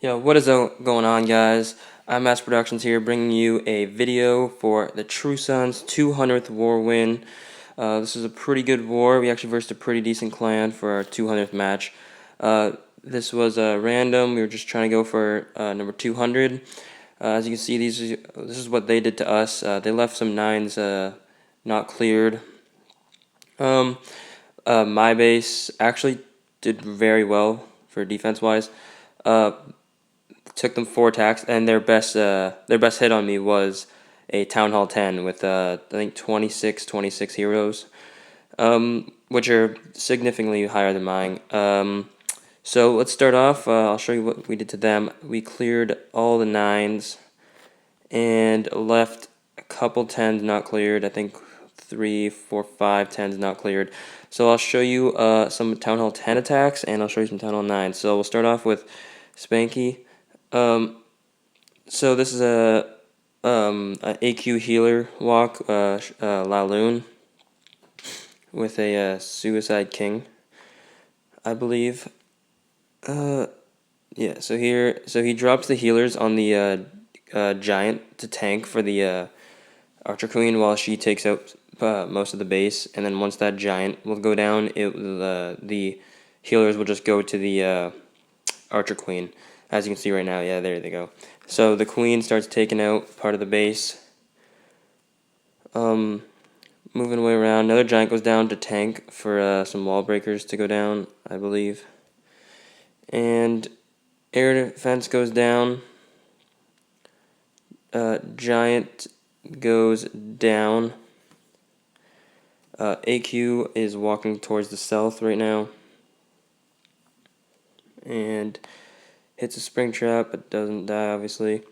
Yo, what is going on, guys? IMazProductions here, bringing you a video for the True Sons 200th war win. This is a pretty good war. We actually versed a pretty decent clan for our 200th match. This was random. We were just trying to go for number 200. As you can see, this is what they did to us. They left some 9s not cleared. My base actually did very well for defense-wise. Took them 4 attacks, and their best hit on me was a Town Hall 10 with I think 26 heroes, which are significantly higher than mine. So let's start off. I'll show you what we did to them. We cleared all the 9s and left a couple 10s not cleared. I think 3, 4, 5 10s not cleared. So I'll show you some Town Hall 10 attacks, and I'll show you some Town Hall 9. So we'll start off with Spanky. So this is a AQ healer walk, Laloon, with a Suicide King, I believe. Yeah. So he drops the healers on the giant to tank for the Archer Queen while she takes out most of the base, and then once that giant will go down, the healers will just go to the Archer Queen. As you can see right now, yeah, there they go. So the queen starts taking out part of the base. Moving away around. Another giant goes down to tank for some wall breakers to go down, I believe. And air defense goes down. Giant goes down. AQ is walking towards the south right now. And hits a spring trap, but doesn't die, obviously.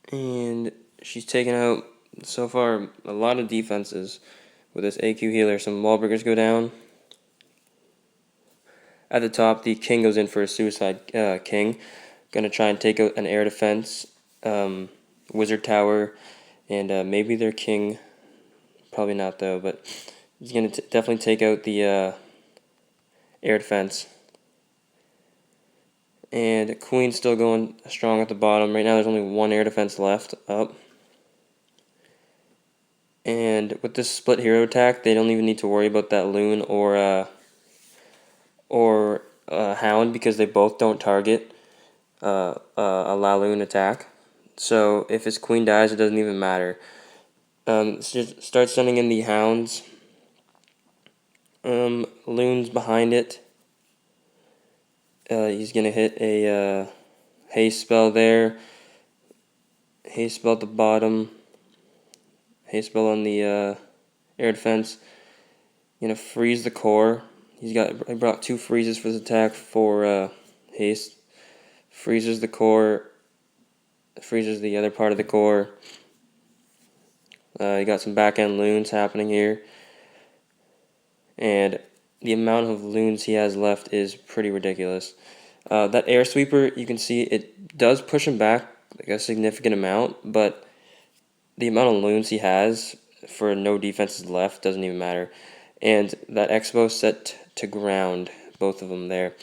And she's taken out, so far, a lot of defenses with this AQ healer. Some wall breakers go down. At the top, the king goes in for a Suicide King. Gonna try and take out an air defense, wizard tower, and maybe their king. Probably not, though, but he's gonna definitely take out the air defense. And Queen's still going strong at the bottom. Right now there's only 1 air defense left up. And with this split hero attack, they don't even need to worry about that Loon or Hound, because they both don't target a Laloon attack. So if his Queen dies, it doesn't even matter. Start sending in the Hounds. Loon's behind it. He's going to hit a haste spell there. Haste spell at the bottom. Haste spell on the air defense. Going to freeze the core. I brought 2 freezes for this attack for haste. Freezes the core. Freezes the other part of the core. You got some back end loons happening here. And the amount of loons he has left is pretty ridiculous. That air sweeper, you can see it does push him back like a significant amount, but the amount of loons he has for no defenses left doesn't even matter. And that Expo set to ground, both of them there.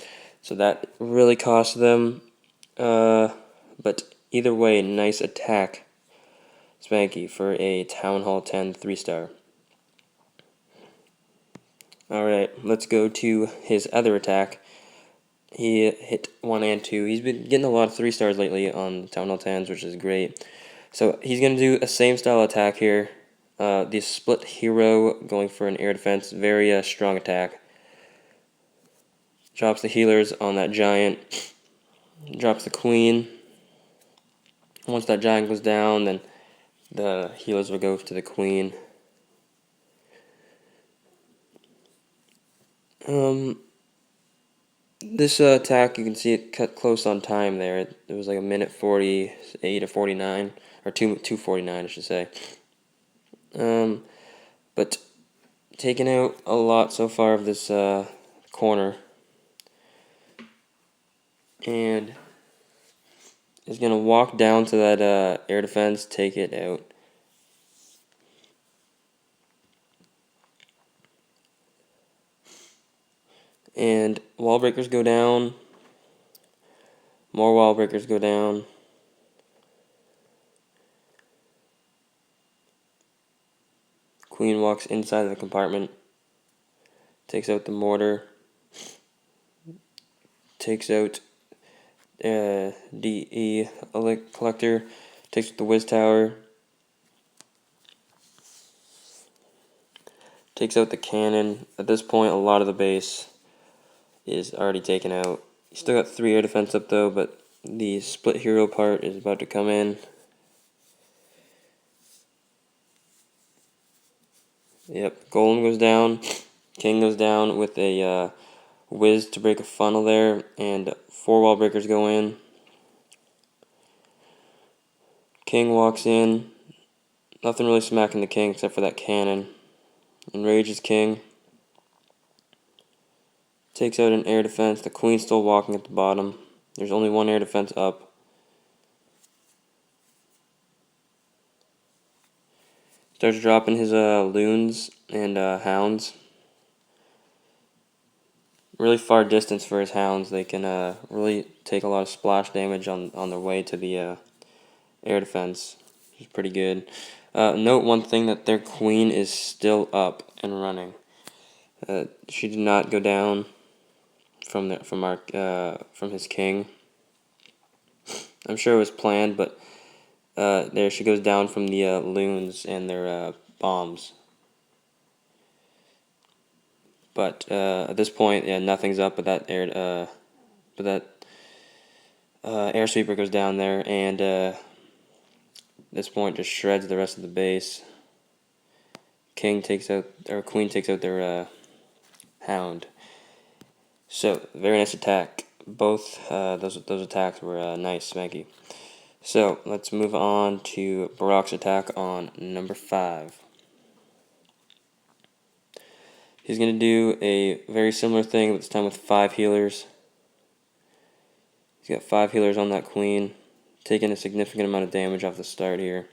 So that really cost them. But either way, nice attack, Spanky, for a Town Hall 10 3-star. Alright, let's go to his other attack. He hit 1 and 2. He's been getting a lot of 3-stars lately on Town Hall 10s, which is great. So he's going to do a same style attack here. The split hero going for an air defense. Very strong attack. Drops the healers on that giant. Drops the queen. Once that giant goes down, then the healers will go to the queen. This attack, you can see it cut close on time there. It was like a minute 48 or 49, or 2:49, I should say. But taking out a lot so far of this corner, and is gonna walk down to that air defense, take it out. And wall breakers go down. More wall breakers go down. Queen walks inside of the compartment. Takes out the mortar. Takes out DE collector. Takes out the whiz tower. Takes out the cannon. At this point, a lot of the base is already taken out. You still got 3 air defense up though, but the split hero part is about to come in. Yep, golem goes down. King goes down with a whiz to break a funnel there, and 4 wall breakers go in. King walks in. Nothing really smacking the king except for that cannon. Enrages king. Takes out an air defense. The queen's still walking at the bottom. There's only 1 air defense up. Starts dropping his loons and hounds. Really far distance for his hounds. They can really take a lot of splash damage on their way to the air defense, which is pretty good. Note one thing, that their queen is still up and running. She did not go down from his king. I'm sure it was planned, but there she goes down from the loons and their bombs. But at this point, yeah, nothing's up. But that air sweeper goes down there, and at this point just shreds the rest of the base. Queen takes out their hound. So very nice attack. Both those attacks were nice, smanky. So let's move on to Barack's attack on number 5. He's going to do a very similar thing, but this time with 5 healers. He's got 5 healers on that queen, taking a significant amount of damage off the start here.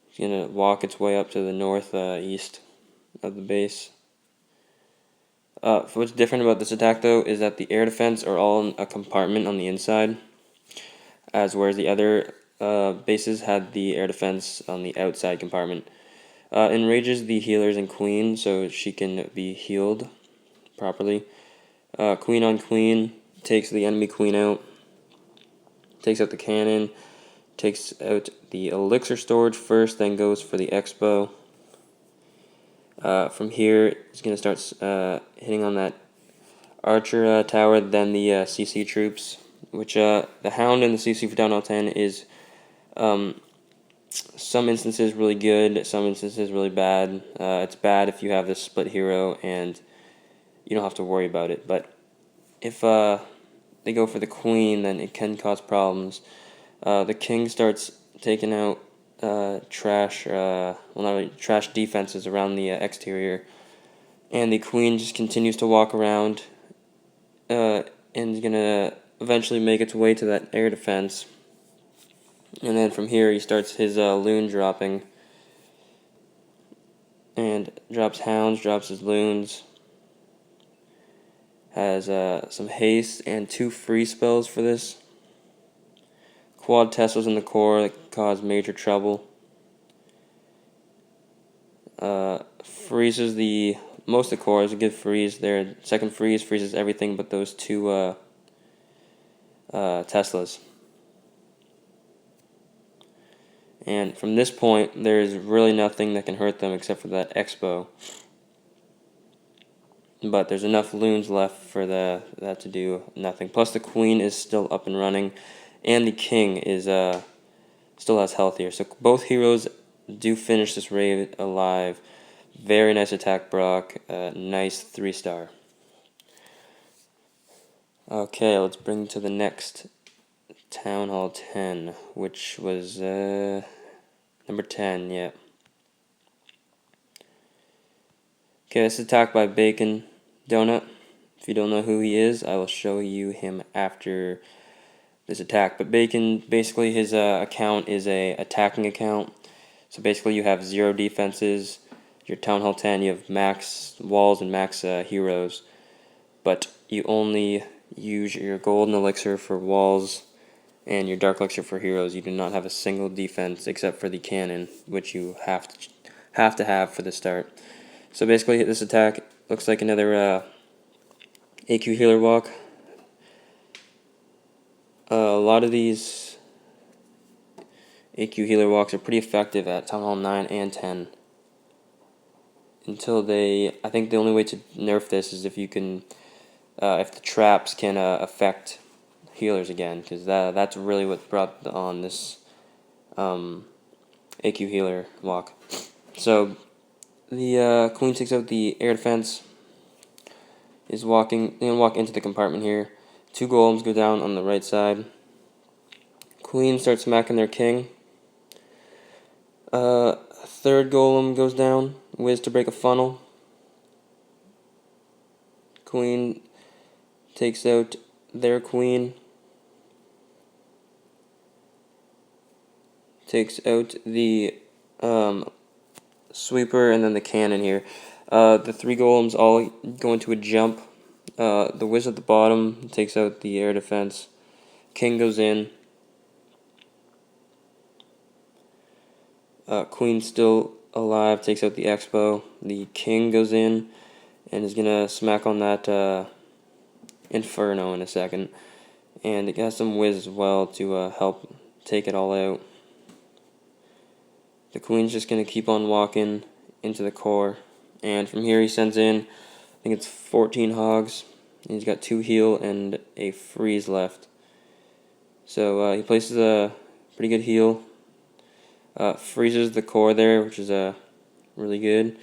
He's going to walk its way up to the northeast of the base. What's different about this attack, though, is that the air defense are all in a compartment on the inside, whereas the other bases had the air defense on the outside compartment. Enrages the healers and queen so she can be healed properly. Queen on queen, takes the enemy queen out, takes out the cannon, takes out the elixir storage first, then goes for the expo. From here, he's going to start hitting on that archer tower, then the CC troops, which the hound and the CC for Town Hall 10 is some instances really good, some instances really bad. It's bad if you have this split hero and you don't have to worry about it, but if they go for the queen, then it can cause problems. The king starts taking out trash defenses around the exterior, and the queen just continues to walk around and is going to eventually make its way to that air defense. And then from here he starts his loon dropping, and drops hounds, drops his loons, has some haste and 2 free spells for this. Quad Teslas in the core that cause major trouble. Freezes most of the core is a good freeze there. Second freeze freezes everything but those 2 Teslas. And from this point, there's really nothing that can hurt them except for that expo. But there's enough loons left for that to do nothing. Plus the queen is still up and running, and the king is still has health here. So both heroes do finish this raid alive. Very nice attack, Brock. Nice 3-star. Okay, let's bring to the next Town Hall 10, which was number 10, yeah. Okay, this is attack by Bacon Donut. If you don't know who he is, I will show you him after this attack. But Bacon, basically his account is a attacking account. So basically you have 0 defenses. Your Town Hall 10, you have max walls and max heroes, but you only use your golden elixir for walls and your dark elixir for heroes. You do not have a single defense except for the cannon, which you have to have for the start. So basically this attack looks like another AQ healer walk. A lot of these AQ healer walks are pretty effective at Town Hall 9 and 10. Until I think the only way to nerf this is if you can, if the traps can affect healers again, because that's really what brought on this AQ healer walk. So the queen takes out the air defense, is walking, gonna walk into the compartment here. 2 golems go down on the right side. Queen starts smacking their king. Third golem goes down. Whiz to break a funnel. Queen takes out their queen. Takes out the sweeper and then the cannon here. The 3 golems all go into a jump. The whiz at the bottom takes out the air defense. King goes in. Queen still alive, takes out the expo. The king goes in and is gonna smack on that inferno in a second. And it has some whiz as well to help take it all out. The queen's just gonna keep on walking into the core. And from here he sends in, I think it's 14 hogs. And he's got 2 heal and a freeze left. So he places a pretty good heal. Freezes the core there, which is really good.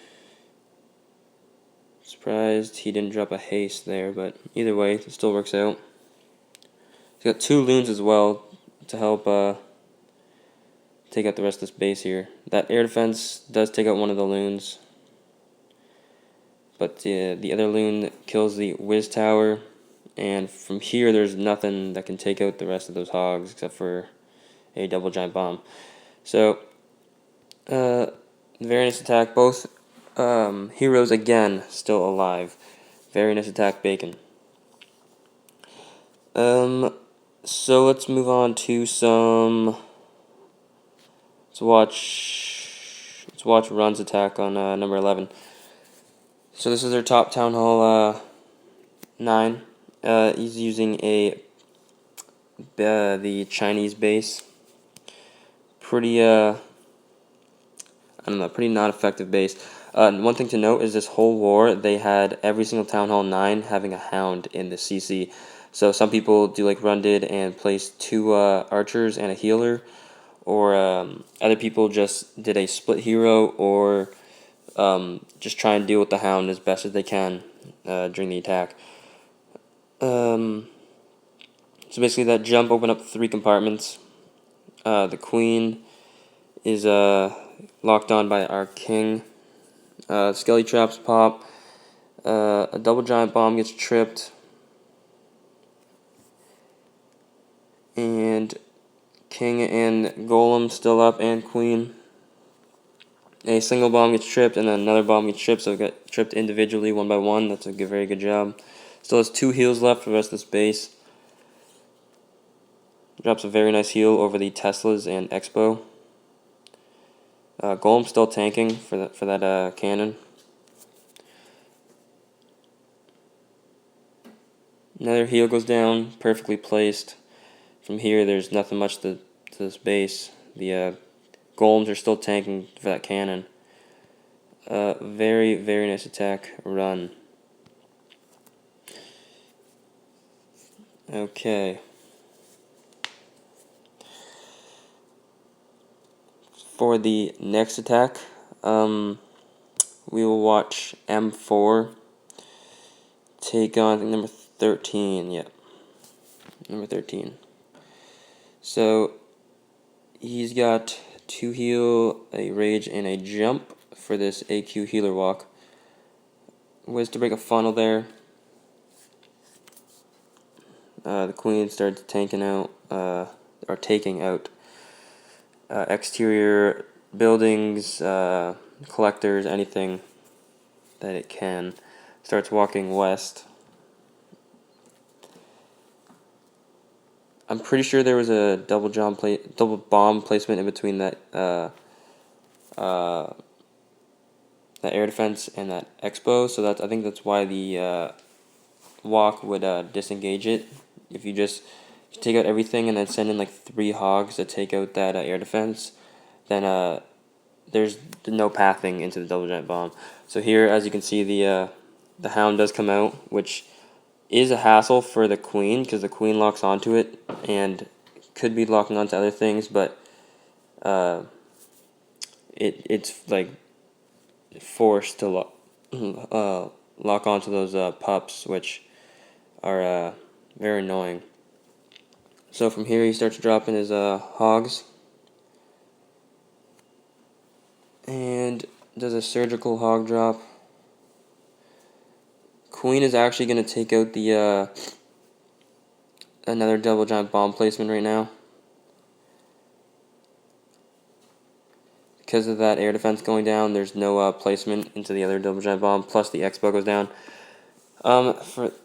Surprised he didn't drop a haste there, but either way, it still works out. He's got 2 loons as well to help take out the rest of this base here. That air defense does take out one of the loons, but the other loon kills the whiz tower, and from here there's nothing that can take out the rest of those hogs except for a double giant bomb. So, very nice attack. Both heroes again still alive. Very nice attack, Bacon. So let's move on to some. Let's watch Run's attack on number 11. So this is their top Town Hall 9. He's using the Chinese base. Pretty pretty not effective base. One thing to note is this whole war, they had every single Town Hall 9 having a hound in the CC. So some people do like Run did and place 2 archers and a healer, or other people just did a split hero, or just try and deal with the hound as best as they can during the attack. So basically that jump opened up 3 compartments. The queen is locked on by our king. Skelly traps pop. A double giant bomb gets tripped. And king and golem still up, and queen. A single bomb gets tripped, and then another bomb gets tripped, so it got tripped individually one by one. That's a very good job. Still has 2 heals left for the rest of this base. Drops a very nice heal over the Teslas and Expo. Golem's still tanking for that cannon. Another heal goes down, perfectly placed. From here, there's nothing much to this base. The golems are still tanking for that cannon. Very, very nice attack. Run. Okay. For the next attack, we will watch M4 take on, I think, number 13. Yeah, number 13. So he's got 2 heal, a rage, and a jump for this AQ healer walk. Whiz to break a funnel there. The queen starts taking out exterior buildings, collectors, anything that it can. Starts walking west. I'm pretty sure there was a double bomb placement in between that that air defense and that expo. So I think that's why the walk would disengage it. If you just take out everything and then send in like 3 hogs to take out that air defense, then there's no pathing into the double giant bomb. So here, as you can see, the hound does come out, which is a hassle for the queen because the queen locks onto it and could be locking onto other things, but it's like forced to lock onto those pups, which are very annoying. So from here he starts dropping his hogs and does a surgical hog drop. Queen is actually going to take out the another double giant bomb placement right now. Because of that air defense going down, there's no placement into the other double giant bomb, plus the expo goes down.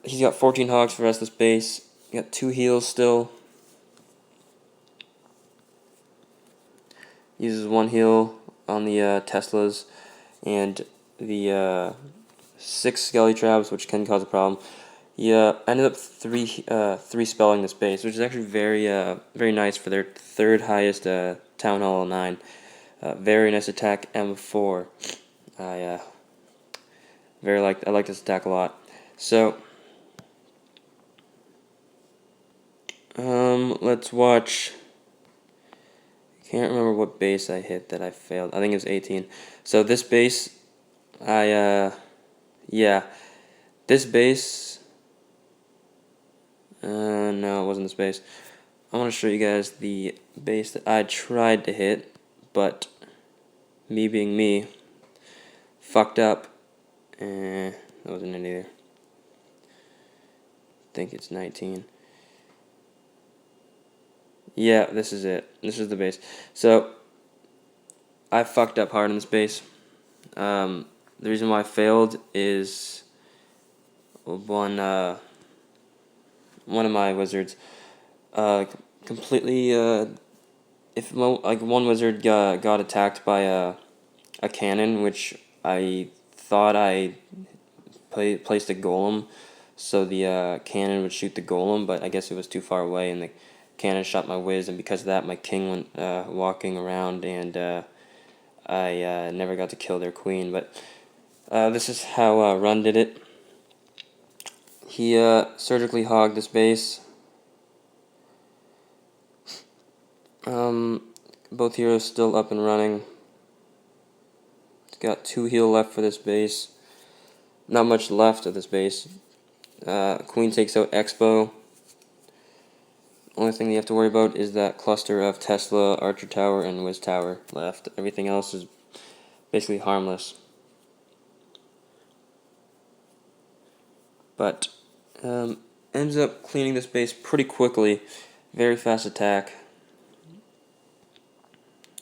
He's got 14 hogs for restless base. He got 2 heals still. Uses 1 heal on the Teslas and the 6 skelly traps, which can cause a problem. He ended up three spelling this base, which is actually very nice for their 3rd highest Town Hall 9. Very nice attack, M4. I like this attack a lot. So let's watch. Can't remember what base I hit that I failed. I think it was 18. So this base, this base. No, it wasn't this base. I want to show you guys the base that I tried to hit, but me being me, fucked up. That wasn't it either. I think it's 19. Yeah, this is it. This is the base. So, I fucked up hard in this base. The reason why I failed is one of my wizards completely if one wizard got attacked by a cannon, which I thought I placed a golem so the cannon would shoot the golem, but I guess it was too far away and the cannon shot my whiz, and because of that my king went walking around, and I never got to kill their queen. But this is how Run did it. He surgically hogged this base. Both heroes still up and running. He's got 2 heal left for this base. Not much left of this base. Queen takes out Expo. Only thing you have to worry about is that cluster of Tesla, Archer Tower, and Wiz Tower left. Everything else is basically harmless. But ends up cleaning this base pretty quickly. Very fast attack.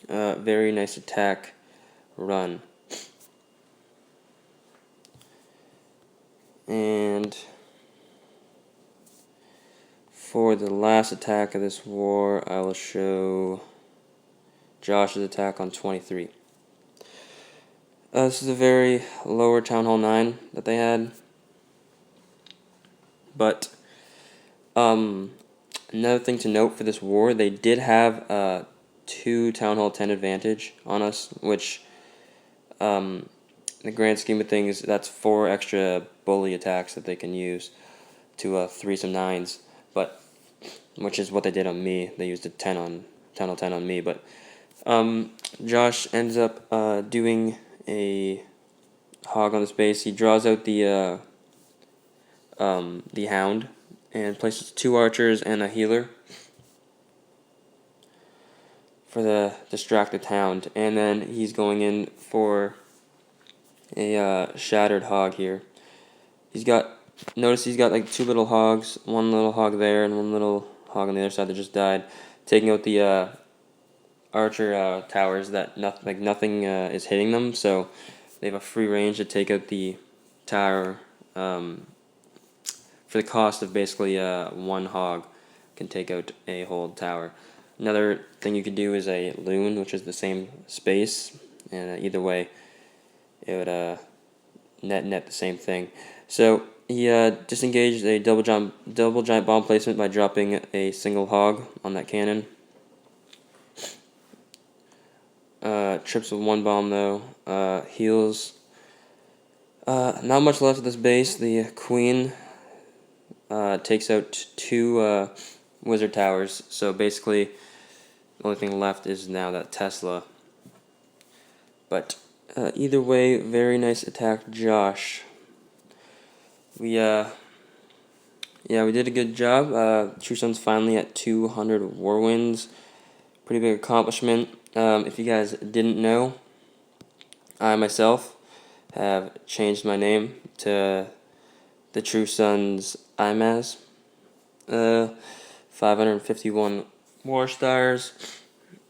Very nice attack. Run. And for the last attack of this war, I will show Josh's attack on 23. This is a very lower Town Hall 9 that they had. But another thing to note for this war, they did have 2 Town Hall 10 advantage on us, which in the grand scheme of things, that's 4 extra bully attacks that they can use to 3 some 9s, but which is what they did on me. They used a 10 on Town Hall 10 on me, but Josh ends up doing a hog on the space. He draws out the hound and places 2 archers and a healer for the distracted hound, and then he's going in for a shattered hog here. Notice he's got like 2 little hogs, 1 little hog there and 1 little hog on the other side that just died, taking out the archer towers that nothing is hitting them, so they have a free range to take out the tower for the cost of basically one hog can take out a whole tower. Another thing you could do is a loon, which is the same space, and either way, it would net the same thing. So he disengaged a double giant bomb placement by dropping a single hog on that cannon. Trips with one bomb though. Heals. Not much left of this base. The queen takes out two wizard towers. So basically, the only thing left is now that Tesla. But either way, very nice attack, Josh. We we did a good job. True Sun's finally at 200 war wins. Pretty big accomplishment. If you guys didn't know, I myself have changed my name to the True Sun's IMaz. 551 war stars.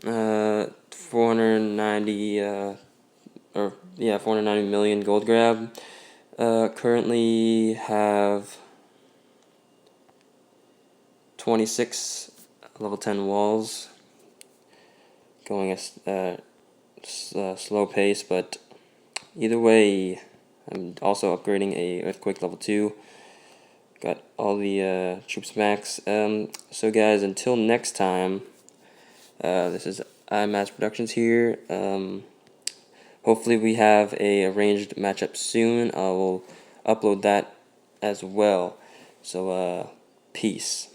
490 490 million gold grab. Currently have 26 level 10 walls, going a slow pace, but either way, I'm also upgrading a earthquake level 2. Got all the troops max. So guys, until next time, this is IMazProductions here. Hopefully we have a arranged matchup soon. I will upload that as well. So peace.